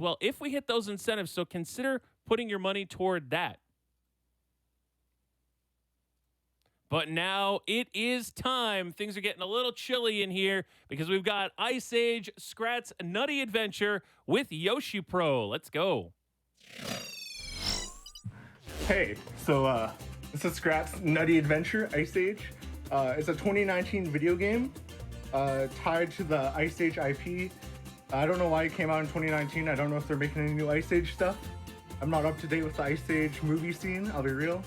Well, if we hit those incentives, so consider putting your money toward that. But now it is time. Things are getting a little chilly in here because we've got Ice Age Scrat's Nutty Adventure with Yoshipro. Let's go. Hey, so this is Scrat's Nutty Adventure, Ice Age. It's a 2019 video game tied to the Ice Age IP. I don't know why it came out in 2019. I don't know if they're making any new Ice Age stuff. I'm not up to date with the Ice Age movie scene, I'll be real.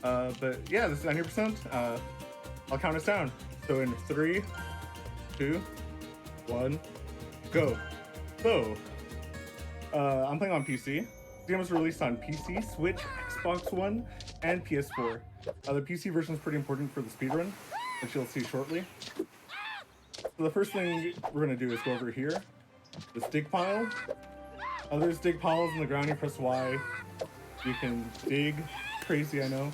But yeah, this is 90%. I'll count us down. So in 3, 2, 1, go. So, I'm playing on PC. The game was released on PC, Switch, Xbox One, and PS4. The PC version is pretty important for the speedrun, which you'll see shortly. So the first thing we're gonna do is go over here. This dig pile. There's dig piles in the ground. You press Y. You can dig. Crazy, I know.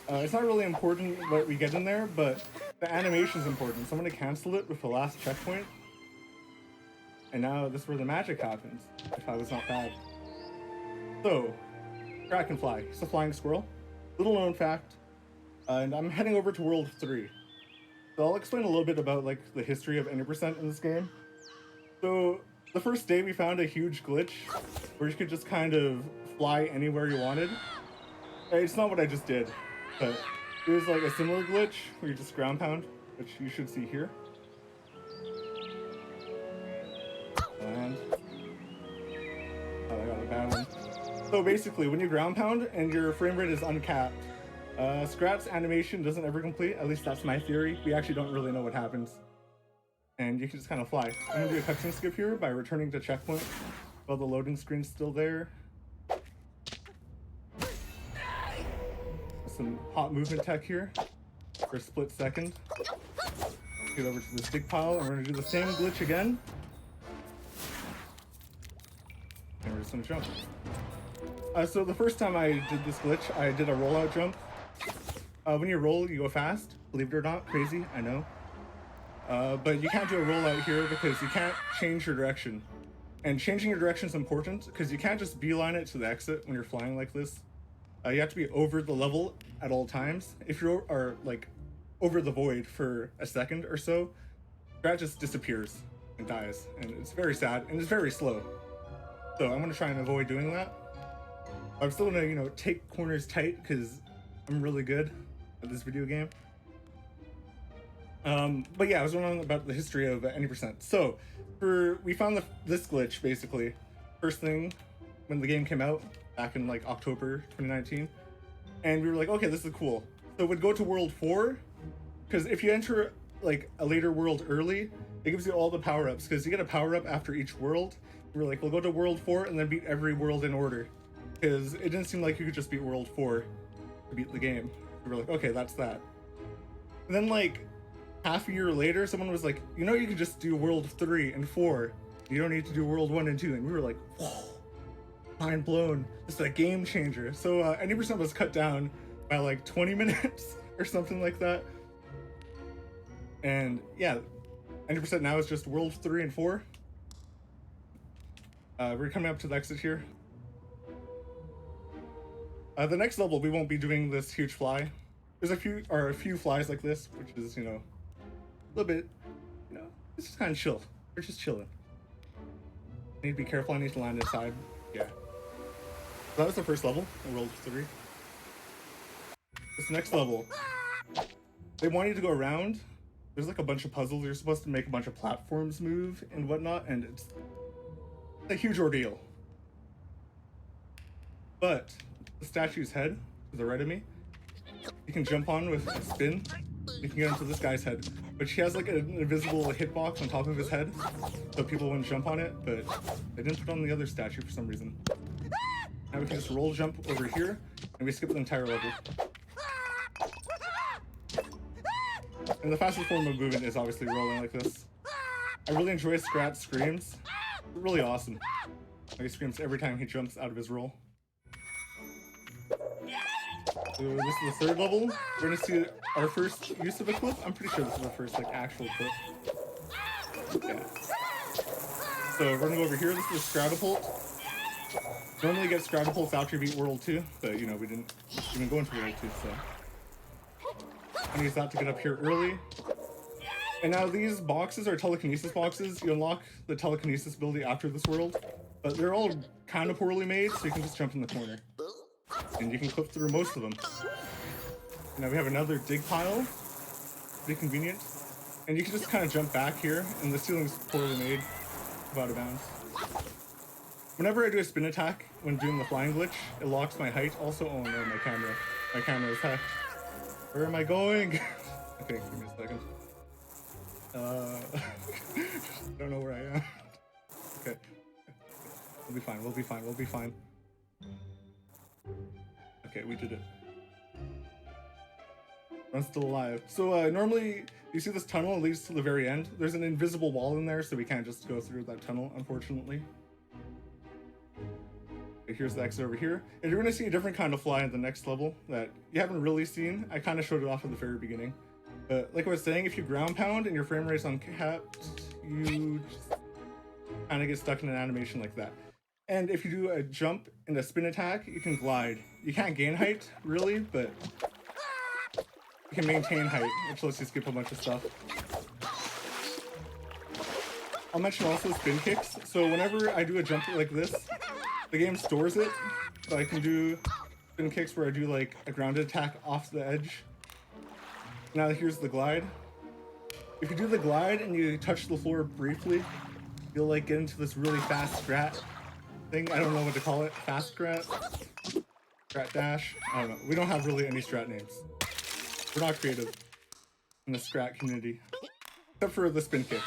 It's not really important what we get in there, but the animation's important. So I'm gonna cancel it with the last checkpoint. And now this is where the magic happens, if I was not bad. So, Scrat can fly. He's a flying squirrel. Little known fact. And I'm heading over to World 3. So I'll explain a little bit about like the history of 90% in this game. So the first day we found a huge glitch where you could just kind of fly anywhere you wanted. It's not what I just did, but it was like a similar glitch where you just ground pound, which you should see here. And oh, I got a bad one. So basically, when you ground pound and your frame rate is uncapped, Scrat's animation doesn't ever complete. At least that's my theory. We actually don't really know what happens. And you can just kind of fly. I'm gonna do a cutscene skip here by returning to checkpoint while the loading screen's still there. Some hot movement tech here for a split second. Get over to this dig pile and we're gonna do the same glitch again. And we're just gonna jump. So the first time I did this glitch, I did a rollout jump. When you roll, you go fast. Believe it or not, crazy, I know. But you can't do a rollout here because you can't change your direction. And changing your direction is important because you can't just beeline it to the exit when you're flying like this. You have to be over the level at all times. If you are like over the void for a second or so, Scrat just disappears and dies. And it's very sad and it's very slow. So I'm gonna try and avoid doing that. I'm still gonna, you know, take corners tight because I'm really good at this video game. But yeah, I was wondering about the history of 90%. So, we found this glitch basically. First thing when the game came out back in like October 2019, and we were like, okay, this is cool. So we'd go to World 4, because if you enter like a later world early, it gives you all the power-ups, because you get a power-up after each world. We were like, we'll go to World 4 and then beat every world in order, because it didn't seem like you could just beat World 4 to beat the game. We were like, okay, that's that. And then like half a year later, someone was like, you know, you could just do World 3 and 4. You don't need to do World 1 and 2. And we were like, whoa, mind blown. This is a game changer. So 90% was cut down by like 20 minutes or something like that. And yeah, 90% now is just World 3 and 4. We're coming up to the exit here. The next level, we won't be doing this huge fly. There's a few flies like this, which is, you know, a little bit, you know, it's just kind of chill. We're just chilling. I need to be careful. I need to land inside. Yeah. So that was the first level in World 3. This next level, they want you to go around. There's like a bunch of puzzles. You're supposed to make a bunch of platforms move and whatnot, and it's a huge ordeal. But the statue's head to the right of me, you can jump on with a spin. You can get onto this guy's head, but she has like an invisible hitbox on top of his head, so people wouldn't jump on it, but they didn't put on the other statue for some reason. Now we can just roll jump over here, and we skip the entire level. And the fastest form of movement is obviously rolling like this. I really enjoy Scrat's screams. They're really awesome. Like he screams every time he jumps out of his roll. So this is the third level. We're gonna see our first use of a clip. I'm pretty sure this is the first like actual clip. Yeah. So we're gonna go over here. This is the Scratapult. Normally get Scratapulse after you beat World 2, but you know, we didn't even go into World 2, so. I'm gonna use that to get up here early. And now these boxes are telekinesis boxes. You unlock the telekinesis ability after this world, but they're all kind of poorly made, so you can just jump in the corner. And you can clip through most of them. Now we have another dig pile. Pretty convenient. And you can just kind of jump back here, and the ceiling's poorly made, out of bounds. Whenever I do a spin attack when doing the flying glitch, it locks my height. Also, oh no, my camera. My camera is hacked. Where am I going? Okay, give me a second. Don't know where I am. Okay. We'll be fine, we'll be fine, we'll be fine. Okay, we did it. I'm still alive. So normally, you see this tunnel, it leads to the very end. There's an invisible wall in there, so we can't just go through that tunnel, unfortunately. Okay, here's the exit over here. And you're gonna see a different kind of fly in the next level that you haven't really seen. I kind of showed it off at the very beginning. But like I was saying, if you ground pound and your frame rate's uncapped, you just kind of get stuck in an animation like that. And if you do a jump and a spin attack, you can glide. You can't gain height, really, but you can maintain height, which lets you skip a bunch of stuff. I'll mention also spin kicks. So whenever I do a jump like this, the game stores it. So I can do spin kicks where I do like a grounded attack off the edge. Now here's the glide. If you do the glide and you touch the floor briefly, you'll like get into this really fast Scrat thing. I don't know what to call it. Fast Scrat? Scrat dash? I don't know. We don't have really any Scrat names. We're not creative in the Scrat community. Except for the spin kicks.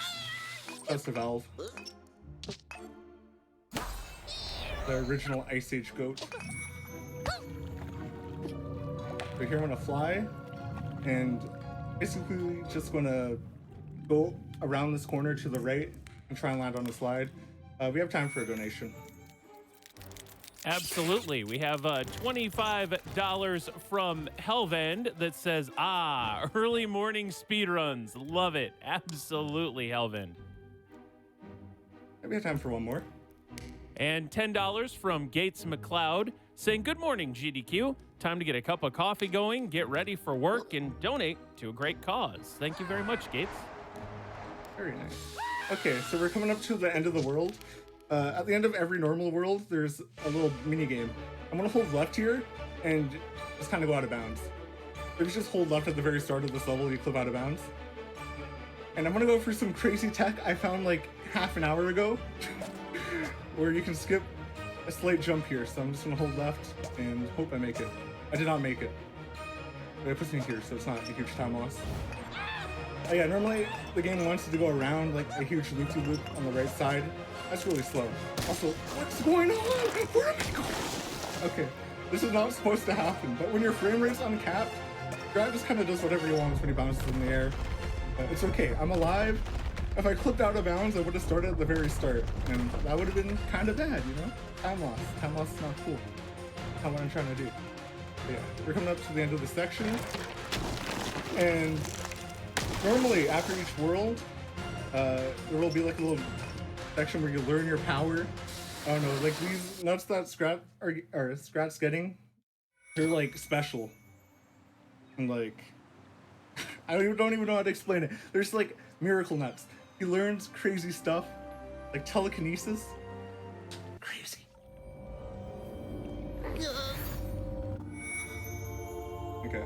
That's the Valve. The original Ice Age goat. So here I'm gonna fly. And basically just gonna go around this corner to the right and try and land on the slide. We have time for a donation. Absolutely. We have $25 from Helvend that says, early morning speedruns. Love it. Absolutely, Helvend. We have time for one more. And $10 from Gates McLeod saying, good morning, GDQ. Time to get a cup of coffee going, get ready for work, and donate to a great cause. Thank you very much, Gates. Very nice. Okay, so we're coming up to the end of the world. At the end of every normal world, there's a little mini game. I'm gonna hold left here and just kind of go out of bounds. If you just hold left at the very start of this level, you clip out of bounds. And I'm gonna go for some crazy tech I found like half an hour ago, where you can skip a slight jump here. So I'm just gonna hold left and hope I make it. I did not make it. But it puts me here, so it's not a huge time loss. Oh yeah, normally the game wants you to go around like a huge loop-to-loop on the right side. That's really slow. Also, what's going on? Where am I going? Okay, this is not supposed to happen, but when your frame rate's uncapped, Scrat just kind of does whatever he wants when he bounces in the air. It's okay, I'm alive. If I clipped out of bounds, I would have started at the very start, and that would have been kind of bad, you know? Time loss. Time loss is not cool. That's not what I'm trying to do. But yeah, we're coming up to the end of the section, and normally after each world, there will be like a little section where you learn your power. I don't know, like these nuts that Scrat's getting, they're like special, and like I don't even know how to explain it. There's like miracle nuts. He learns crazy stuff, like telekinesis. Crazy. Okay,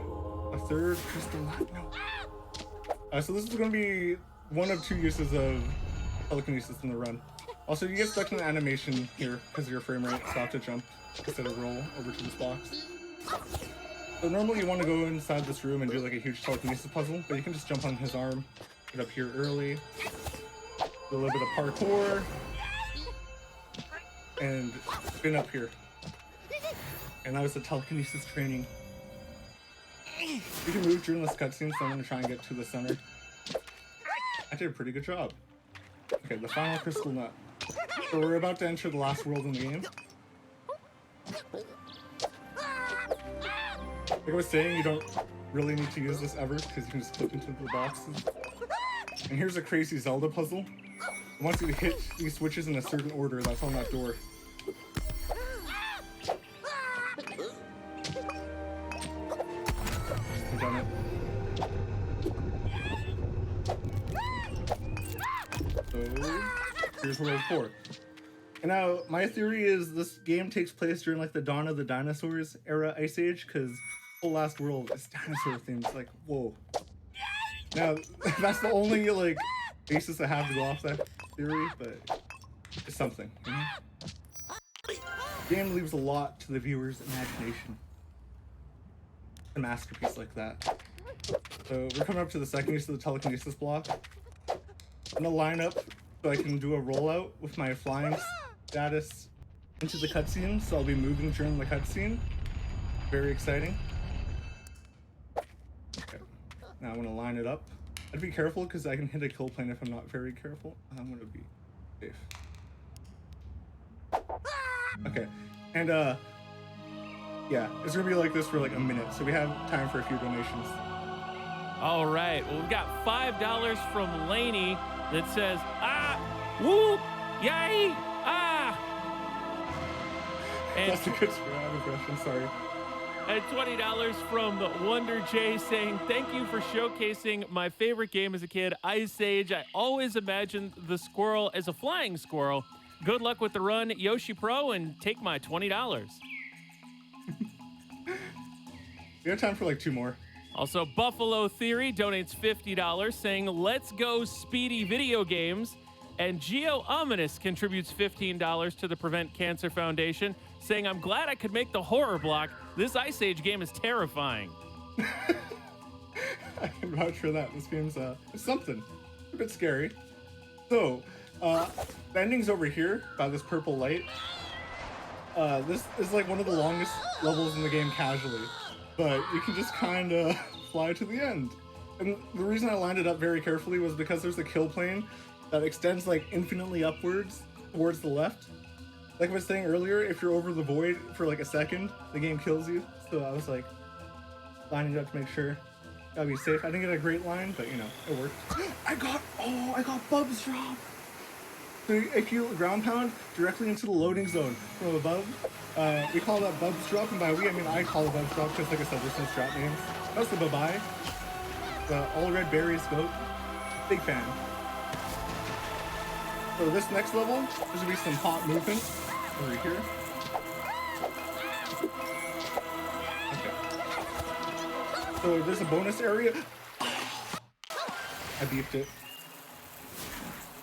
a third crystal nut. No. So this is going to be one of two uses of telekinesis in the run. Also, you get stuck in the animation here because of your frame rate, so I have to jump instead of roll over to this box. So normally you want to go inside this room and do like a huge telekinesis puzzle, but you can just jump on his arm, get up here early, do a little bit of parkour, and spin up here. And that was the telekinesis training. You can move during this cutscene, so I'm going to try and get to the center. I did a pretty good job. Okay, the final crystal nut. So we're about to enter the last world in the game. Like I was saying, you don't really need to use this ever because you can just click into the boxes. And here's a crazy Zelda puzzle. It wants you to hit these switches in a certain order that's on that door. to World 4. And now, my theory is this game takes place during like the dawn of the dinosaurs era Ice Age, because the whole last world is dinosaur themed. It's like, whoa. Now, that's the only like basis I have to go off that theory, but it's something. You know? The game leaves a lot to the viewer's imagination. A masterpiece like that. So we're coming up to the second use of the telekinesis block. I'm gonna line up so I can do a rollout with my flying status into the cutscene, so I'll be moving during the cutscene. Very exciting. Okay. Now I'm gonna line it up. I'd be careful because I can hit a kill plane if I'm not very careful. I'm gonna be safe. Okay, and yeah, it's gonna be like this for like a minute, so we have time for a few donations. All right, well, we've got $5 from Laney that says, ah, woo, yay, ah. And That's a good Scrat impression, sorry. And $20 from Wonder J saying, thank you for showcasing my favorite game as a kid, Ice Age. I always imagined the squirrel as a flying squirrel. Good luck with the run, YoShipro, and take my $20. We have time for like 2 more. Also, Buffalo Theory donates $50 saying, let's go Speedy Video Games. And Geo Ominous contributes $15 to the Prevent Cancer Foundation, saying, I'm glad I could make the horror block. This Ice Age game is terrifying. I can vouch for that. This game's it's something. A bit scary. So, the ending's over here by this purple light. This is like one of the longest levels in the game casually, but you can just kind of fly to the end. And the reason I lined it up very carefully was because there's a kill plane that extends like infinitely upwards towards the left. Like I was saying earlier, if you're over the void for like a second, the game kills you. So I was like lining it up to make sure. Gotta be safe. I didn't get a great line, but you know, it worked. I got Bub's drop. So if you ground pound directly into the loading zone from above, we call that Bub's drop, and by we I mean I call it Bub's drop because like I said, there's no strap names. That's the bye-bye. The all red berries goat. Big fan. So this next level, there's gonna be some hot movement over here. Okay. So there's a bonus area. I beefed it.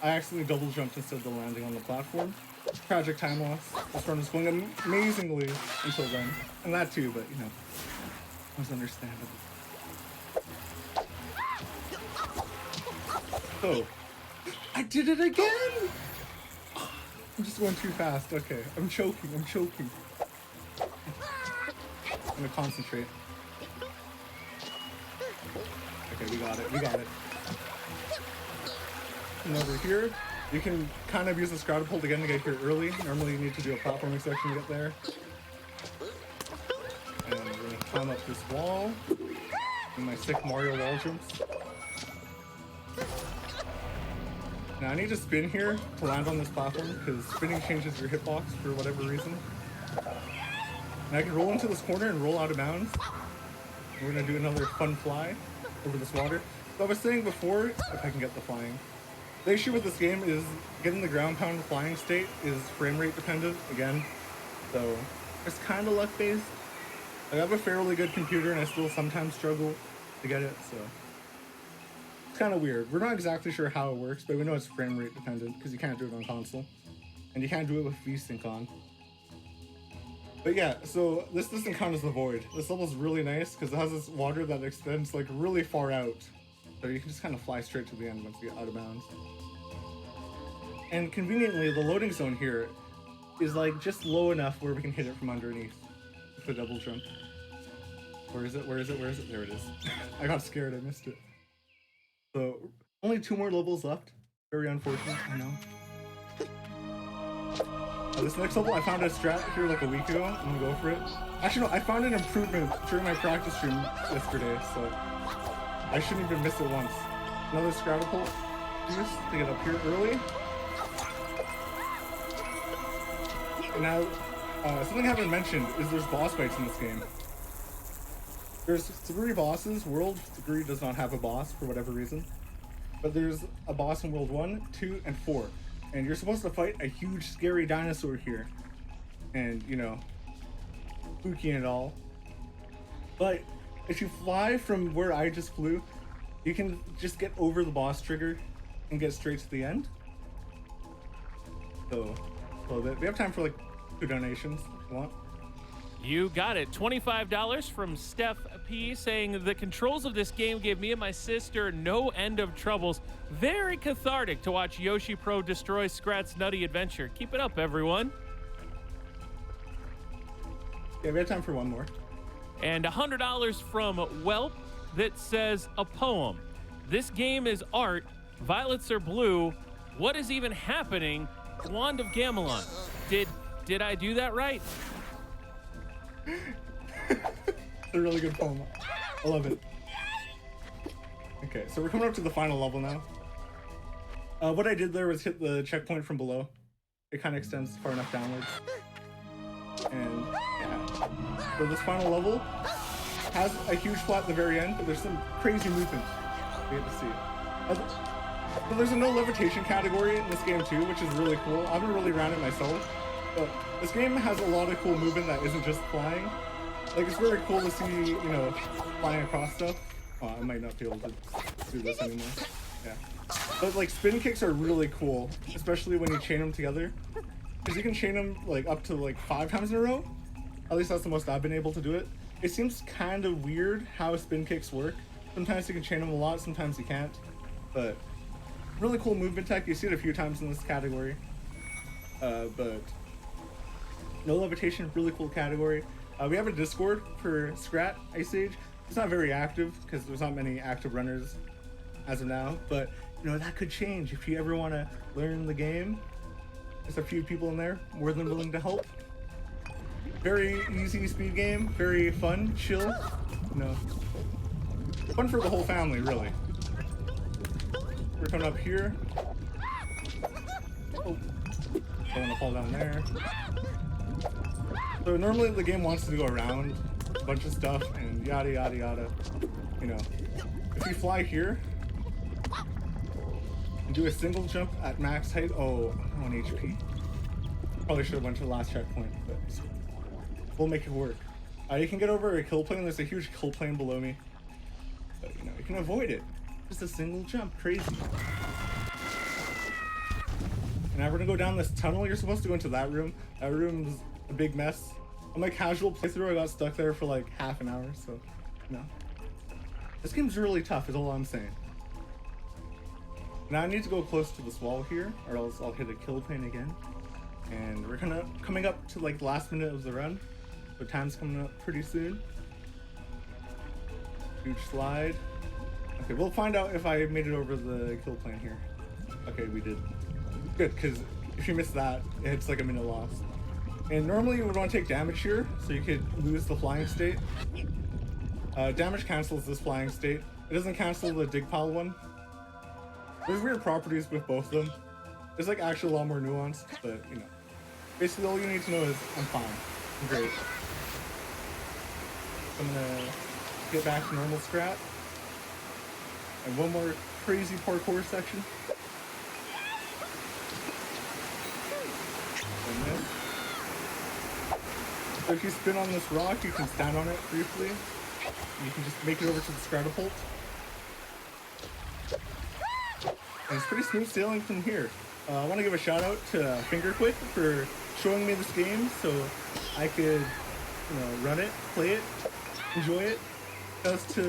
I accidentally double jumped instead of landing on the platform. Tragic time loss. This run was going amazingly until then. And that too, but you know, it was understandable. So, I did it again! I'm just going too fast. Okay, I'm choking. I'm gonna concentrate. Okay, we got it. And over here, you can kind of use the Scratapult again to get here early. Normally you need to do a platforming section to get there. And we're gonna climb up this wall. And my sick Mario wall jumps. Now I need to spin here to land on this platform because spinning changes your hitbox for whatever reason. And I can roll into this corner and roll out of bounds. We're gonna do another fun fly over this water. So I was saying before, if I can get the flying, the issue with this game is getting the ground pound flying state is frame rate dependent again. So it's kind of luck based. I have a fairly good computer and I still sometimes struggle to get it, so. It's kind of weird. We're not exactly sure how it works, but we know it's frame rate dependent because you can't do it on console. And you can't do it with VSync on. But yeah, so this doesn't count as the void. This level's really nice because it has this water that extends like really far out. So you can just kind of fly straight to the end once you get out of bounds. And conveniently, the loading zone here is like just low enough where we can hit it from underneath with the double jump. Where is it? There it is. I got scared, I missed it. So, only 2 more levels left. Very unfortunate, I know. This next level, I found a strat here like a week ago. I'm gonna go for it. Actually, no, I found an improvement during my practice stream yesterday, so I shouldn't even miss it once. Another Scratapult juice to get up here early. And now, something I haven't mentioned is there's boss fights in this game. There's 3 bosses. World 3 does not have a boss for whatever reason. But there's a boss in World 1, 2, and 4. and you're supposed to fight a huge scary dinosaur here, and you know, spooky and all. But if you fly from where I just flew, you can just get over the boss trigger and get straight to the end. So we have time for like 2 donations if you want. You got it. $25 from Steph P saying the controls of this game gave me and my sister no end of troubles. Very cathartic to watch Yoshipro destroy Scrat's Nutty adventure. Keep it up, everyone. Yeah, we have time for one more. And $100 from Welp that says a poem. This game is art. Violets are blue. What is even happening? Wand of Gamelon. Did I do that right? It's a really good poem. I love it. Okay, so we're coming up to the final level now. What I did there was hit the checkpoint from below. It kind of extends far enough downwards. And yeah, so this final level has a huge plot at the very end, but there's some crazy movement we get to see. So there's a no levitation category in this game too, which is really cool. I haven't really ran it myself, but this game has a lot of cool movement that isn't just flying. Like, it's very cool to see, you know, flying across stuff. Oh, I might not be able to do this anymore. Yeah. But like, spin kicks are really cool, especially when you chain them together. Because you can chain them like up to like 5 times in a row. At least that's the most I've been able to do it. It seems kind of weird how spin kicks work. Sometimes you can chain them a lot, sometimes you can't. But really cool movement tech. You see it a few times in this category. But no levitation, really cool category. We have a Discord for Scrat Ice Age. It's not very active because there's not many active runners as of now, but you know, that could change if you ever want to learn the game. There's a few people in there more than willing to help. Very easy speed game, very fun, chill, you know, fun for the whole family, really. We're coming up here. Oh, don't want to fall down there. So normally the game wants to go around a bunch of stuff and yada yada yada. You know, if you fly here and do a single jump at max height, oh, 1 HP. Probably should have went to the last checkpoint, but we'll make it work. You can get over a kill plane. There's a huge kill plane below me, but you know, you can avoid it. Just a single jump, crazy. And now we're gonna go down this tunnel. You're supposed to go into that room. That room's a big mess. On my casual playthrough, I got stuck there for like half an hour, so no. This game's really tough is all I'm saying. Now I need to go close to this wall here, or else I'll hit a kill plane again. And we're coming up to like the last minute of the run. So time's coming up pretty soon. Huge slide. Okay, we'll find out if I made it over the kill plane here. Okay, we did. Good, because if you miss that, it's like a minute loss. And normally you would want to take damage here, so you could lose the flying state. Damage cancels this flying state. It doesn't cancel the dig pile one. There's weird properties with both of them. There's like actually a lot more nuance, but you know. Basically all you need to know is I'm fine. I'm great. I'm gonna get back to normal Scrat. And one more crazy parkour section. And then, so if you spin on this rock, you can stand on it briefly. You can just make it over to the Scratapult. And it's pretty smooth sailing from here. I want to give a shout out to Fingerquit for showing me this game so I could, you know, run it, play it, enjoy it. Thanks to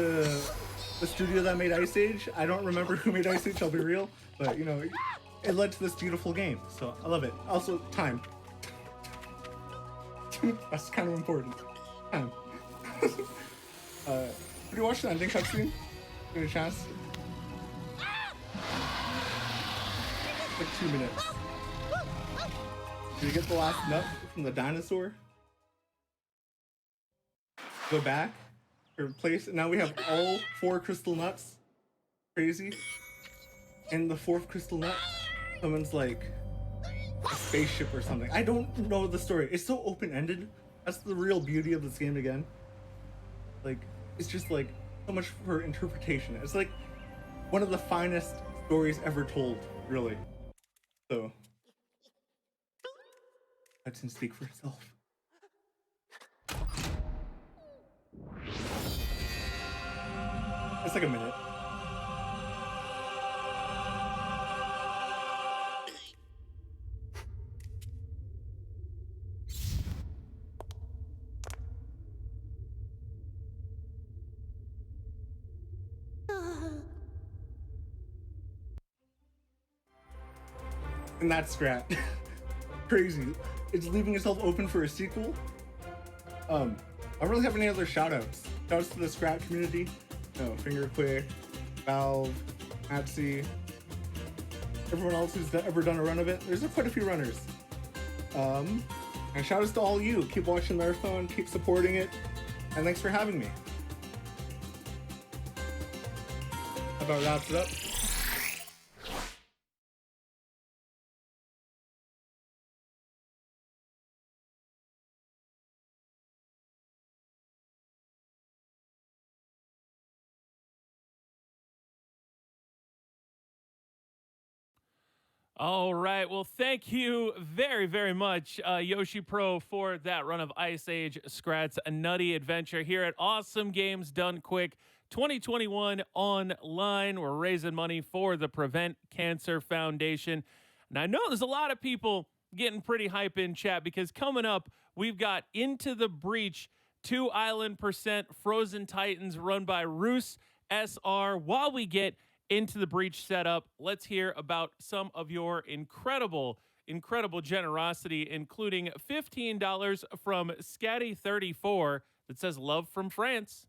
the studio that made Ice Age. I don't remember who made Ice Age, I'll be real, but you know, it led to this beautiful game, so I love it. Also, time. That's kind of important. Time. Did you watch the ending cutscene? Get a chance? Like 2 minutes. Did you get the last nut from the dinosaur? Go back, replace it. Now we have all 4 crystal nuts. Crazy. And the 4th crystal nut, someone's like a spaceship or something. I don't know the story. It's so open-ended. That's the real beauty of this game again. Like, it's just like so much for interpretation. It's like one of the finest stories ever told, really. So Let him speak for itself. It's like a minute. And that's Scrat. Crazy. It's leaving itself open for a sequel. I don't really have any other shoutouts. Shoutouts to the Scrat community. Fingerquick, Valve, Atsy, everyone else who's ever done a run of it. There's quite a few runners. And shoutouts to all you. Keep watching Marathon, keep supporting it, and thanks for having me. That about wraps it up. All right. Well, thank you very, very much, YoshipRo, for that run of Ice Age Scrat's Nutty Adventure here at Awesome Games Done Quick 2021 online. We're raising money for the Prevent Cancer Foundation. And I know there's a lot of people getting pretty hype in chat because coming up, we've got Into the Breach 2 Island Percent Frozen Titans run by RooseSR. While we get into the breach setup, let's hear about some of your incredible generosity, including $15 from Scatty34 that says love from France.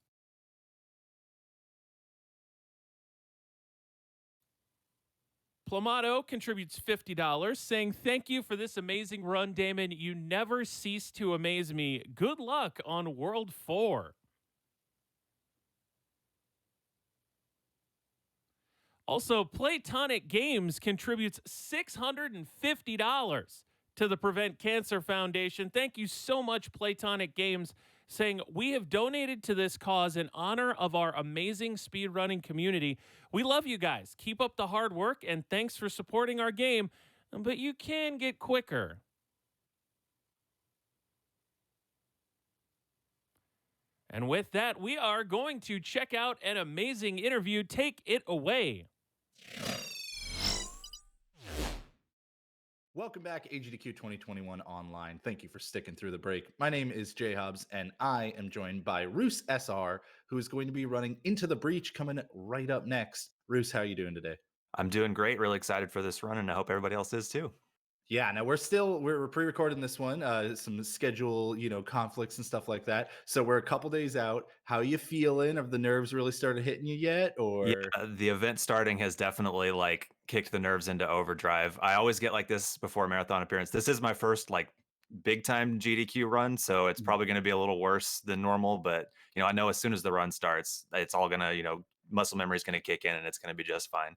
Plamato contributes $50, saying, thank you for this amazing run, Damon. You never cease to amaze me. Good luck on World 4. Also, Platonic Games contributes $650 to the Prevent Cancer Foundation. Thank you so much, Platonic Games, saying, we have donated to this cause in honor of our amazing speedrunning community. We love you guys. Keep up the hard work, and thanks for supporting our game, but you can get quicker. And with that, we are going to check out an amazing interview. Take it away. Welcome back, AGDQ 2021 online. Thank you for sticking through the break. My name is Jhobz, and I am joined by RooseSR, who is going to be running Into the Breach coming right up next. Roose, how are you doing today? I'm doing great. Really excited for this run, and I hope everybody else is too. Yeah, now we're pre-recording this one, some schedule, conflicts and stuff like that. So we're a couple days out. How are you feeling? Have the nerves really started hitting you yet? Or yeah, the event starting has definitely kicked the nerves into overdrive. I always get like this before a marathon appearance. This is my first big time GDQ run, so it's probably going to be a little worse than normal. But I know as soon as the run starts, it's all gonna muscle memory is going to kick in, and it's going to be just fine.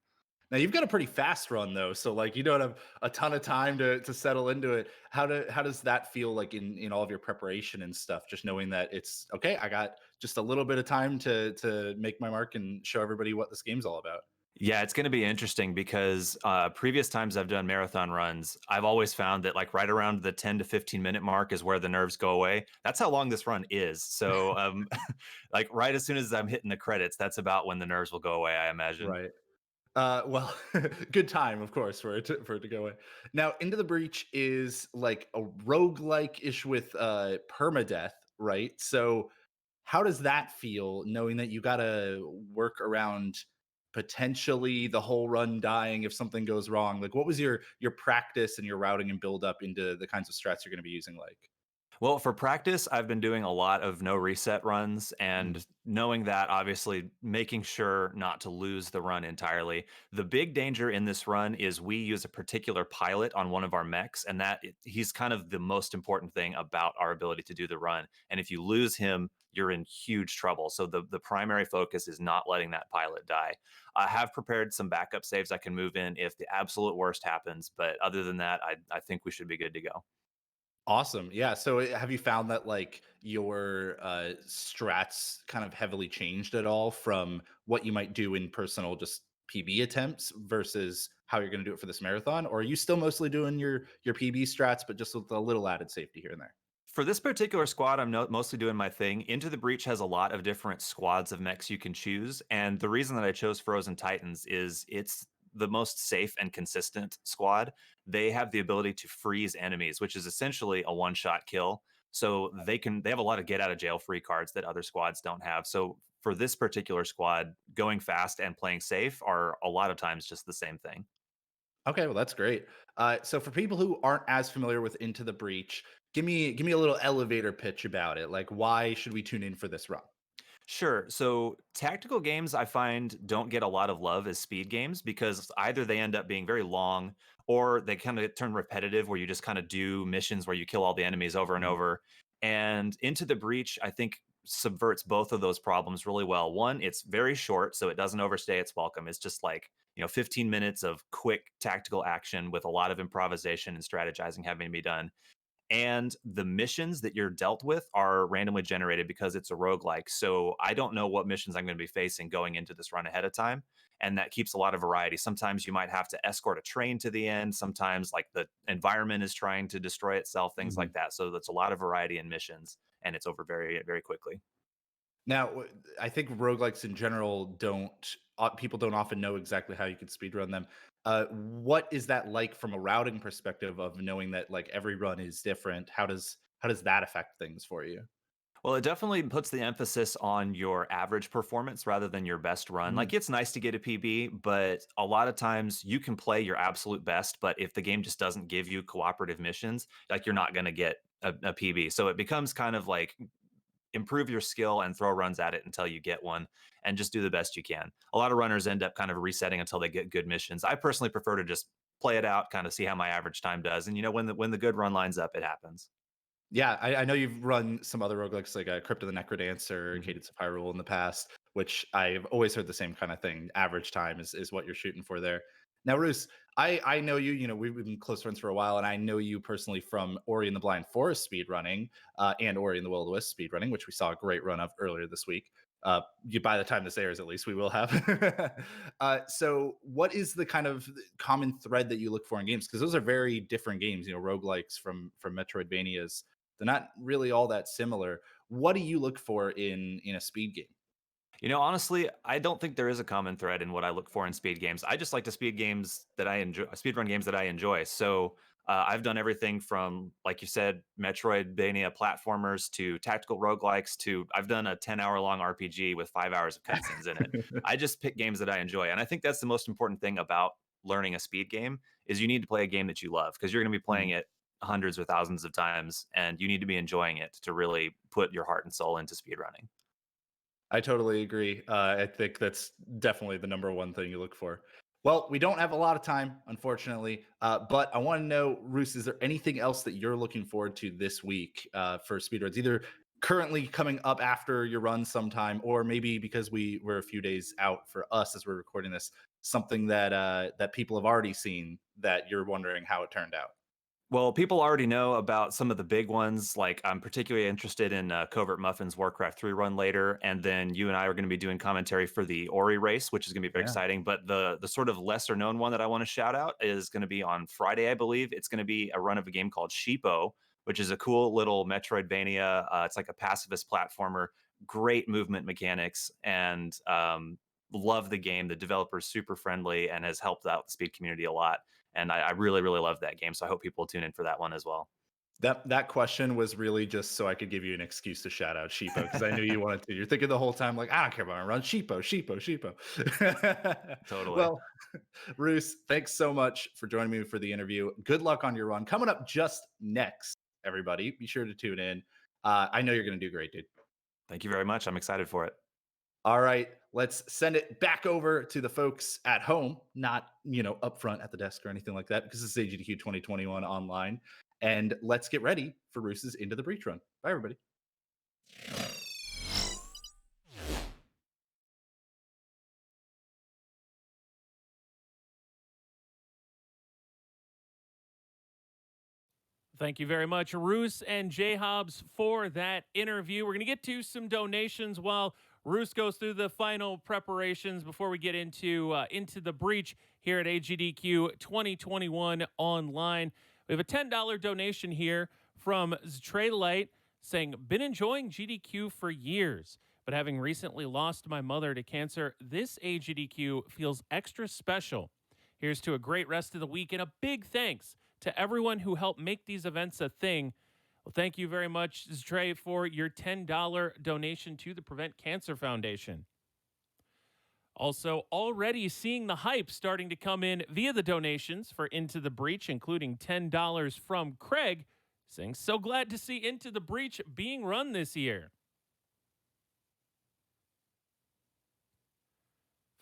Now you've got a pretty fast run though, so you don't have a ton of time to settle into it. How does that feel like in all of your preparation and stuff? Just knowing that it's okay, I got just a little bit of time to make my mark and show everybody what this game's all about. Yeah, it's going to be interesting because previous times I've done marathon runs, I've always found that right around the 10 to 15 minute mark is where the nerves go away. That's how long this run is. So right as soon as I'm hitting the credits, that's about when the nerves will go away, I imagine. Right. Well, good time, of course, for it to go away. Now, Into the Breach is like a roguelike-ish with permadeath, right? So how does that feel, knowing that you gotta work around potentially the whole run dying if something goes wrong? What was your practice and your routing and build up into the kinds of strats you're gonna be using like? Well, for practice, I've been doing a lot of no reset runs, and knowing that, obviously making sure not to lose the run entirely. The big danger in this run is we use a particular pilot on one of our mechs, and he's kind of the most important thing about our ability to do the run. And if you lose him, you're in huge trouble. So the primary focus is not letting that pilot die. I have prepared some backup saves I can move in if the absolute worst happens, but other than that, I think we should be good to go. Awesome. Yeah. So have you found that your strats kind of heavily changed at all from what you might do in personal, just PB attempts versus how you're going to do it for this marathon, or are you still mostly doing your PB strats, but just with a little added safety here and there? For this particular squad, I'm mostly doing my thing. Into the Breach has a lot of different squads of mechs you can choose, and the reason that I chose Frozen Titans is it's the most safe and consistent squad. They have the ability to freeze enemies, which is essentially a one-shot kill. So they have a lot of get out of jail free cards that other squads don't have. So for this particular squad, going fast and playing safe are a lot of times just the same thing. Okay, well that's great. So for people who aren't as familiar with Into the Breach, give me a little elevator pitch about it. Like, why should we tune in for this run? Sure. So tactical games I find don't get a lot of love as speed games because either they end up being very long or they kind of turn repetitive where you just kind of do missions where you kill all the enemies over and Mhm. over. And Into the Breach, I think subverts both of those problems really well. One, it's very short, so it doesn't overstay its welcome. It's just like, 15 minutes of quick tactical action with a lot of improvisation and strategizing having to be done, and the missions that you're dealt with are randomly generated because it's a roguelike. So I don't know what missions I'm going to be facing going into this run ahead of time. And that keeps a lot of variety. Sometimes you might have to escort a train to the end. Sometimes, like, the environment is trying to destroy itself, things Mhm. like that. So that's a lot of variety in missions, and it's over very, very quickly. Now, I think roguelikes in general don't people don't often know exactly how you could speedrun them. What is that like from a routing perspective of knowing that like every run is different? How does that affect things for you? Well, it definitely puts the emphasis on your average performance rather than your best run. Mm, Like, it's nice to get a PB, but a lot of times you can play your absolute best, but if the game just doesn't give you cooperative missions, like, you're not going to get a PB. So it becomes kind of like improve your skill and throw runs at it until you get one and just do the best you can. A lot of runners end up kind of resetting until they get good missions. I personally prefer to just play it out, kind of see how my average time does. And when the good run lines up, it happens. yeah, I know you've run some other roguelikes like Crypt of the Necrodancer, Mhm. Cadence of Hyrule in the past, which I've always heard the same kind of thing. Average time is what you're shooting for there. Now, Roos, I know you. You know we've been close friends for a while, and I know you personally from Ori and the Blind Forest speedrunning and Ori and the Will of the Wisp speedrunning, which we saw a great run of earlier this week. By the time this airs, at least we will have. So, what is the kind of common thread that you look for in games? Because those are very different games. You know, roguelikes from Metroidvanias, they're not really all that similar. What do you look for in a speed game? Honestly, I don't think there is a common thread in what I look for in speed games. I just like to speed games that I enjoy, speed run games that I enjoy. So I've done everything from, like you said, Metroidvania platformers to tactical roguelikes to I've done a 10-hour long RPG with 5 hours of cutscenes in it. I just pick games that I enjoy, and I think that's the most important thing about learning a speed game is you need to play a game that you love because you're going to be playing Mhm. it hundreds or thousands of times, and you need to be enjoying it to really put your heart and soul into speedrunning. I totally agree. I think that's definitely the number one thing you look for. Well, we don't have a lot of time, unfortunately, but I want to know, Roos, is there anything else that you're looking forward to this week for speedruns? Either currently coming up after your run sometime, or maybe because we're a few days out for us as we're recording this, something that people have already seen that you're wondering how it turned out. Well, people already know about some of the big ones. Like, I'm particularly interested in Covert Muffin's Warcraft 3 run later, and then you and I are going to be doing commentary for the Ori race, which is going to be very Yeah. exciting. But the sort of lesser known one that I want to shout out is going to be on Friday, I believe. It's going to be a run of a game called Sheepo, which is a cool little Metroidvania. It's like a pacifist platformer, great movement mechanics, and love the game. The developer's super friendly and has helped out the speed community a lot, and I really, really love that game. So I hope people tune in for that one as well. That question was really just so I could give you an excuse to shout out Sheepo because I knew you wanted to. You're thinking the whole time like, I don't care about my run, Sheepo, Sheepo, Sheepo. Totally. Well, Roos, thanks so much for joining me for the interview. Good luck on your run coming up just next. Everybody, be sure to tune in. I know you're going to do great, dude. Thank you very much. I'm excited for it. All right, let's send it back over to the folks at home, not up front at the desk or anything like that, because this is AGDQ 2021 online. And let's get ready for Roos's Into the Breach run. Bye, everybody. Thank you very much, Roos and Jhobz, for that interview. We're going to get to some donations while Roos goes through the final preparations before we get into the breach here at AGDQ 2021 online. We have a $10 donation here from Ztraylight saying, been enjoying GDQ for years, but having recently lost my mother to cancer, this AGDQ feels extra special. Here's to a great rest of the week and a big thanks to everyone who helped make these events a thing. Well, thank you very much, Trey, for your $10 donation to the Prevent Cancer Foundation. Also, already seeing the hype starting to come in via the donations for Into the Breach, including $10 from Craig, saying, so glad to see Into the Breach being run this year.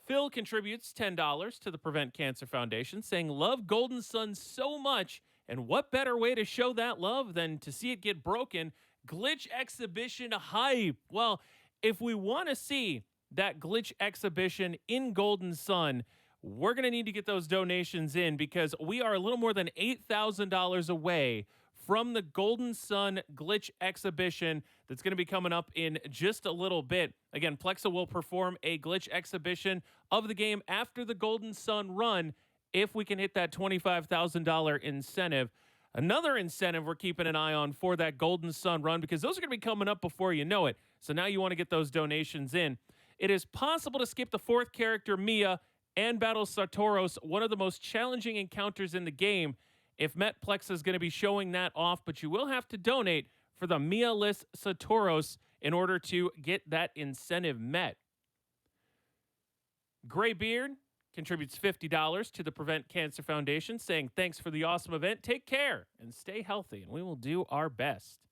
Phil contributes $10 to the Prevent Cancer Foundation, saying, love Golden Sun so much, and what better way to show that love than to see it get broken? Glitch exhibition hype. Well, if we want to see that glitch exhibition in Golden Sun, we're going to need to get those donations in because we are a little more than $8,000 away from the Golden Sun glitch exhibition that's going to be coming up in just a little bit. Again, Plexa will perform a glitch exhibition of the game after the Golden Sun run if we can hit that $25,000 incentive. Another incentive we're keeping an eye on for that Golden Sun run because those are going to be coming up before you know it. So now you want to get those donations in. It is possible to skip the fourth character, Mia, and battle Sartoros, one of the most challenging encounters in the game, if Metplex is going to be showing that off, but you will have to donate for the Mia-less Sartoros in order to get that incentive met. Graybeard contributes $50 to the Prevent Cancer Foundation, saying thanks for the awesome event. Take care and stay healthy, and we will do our best.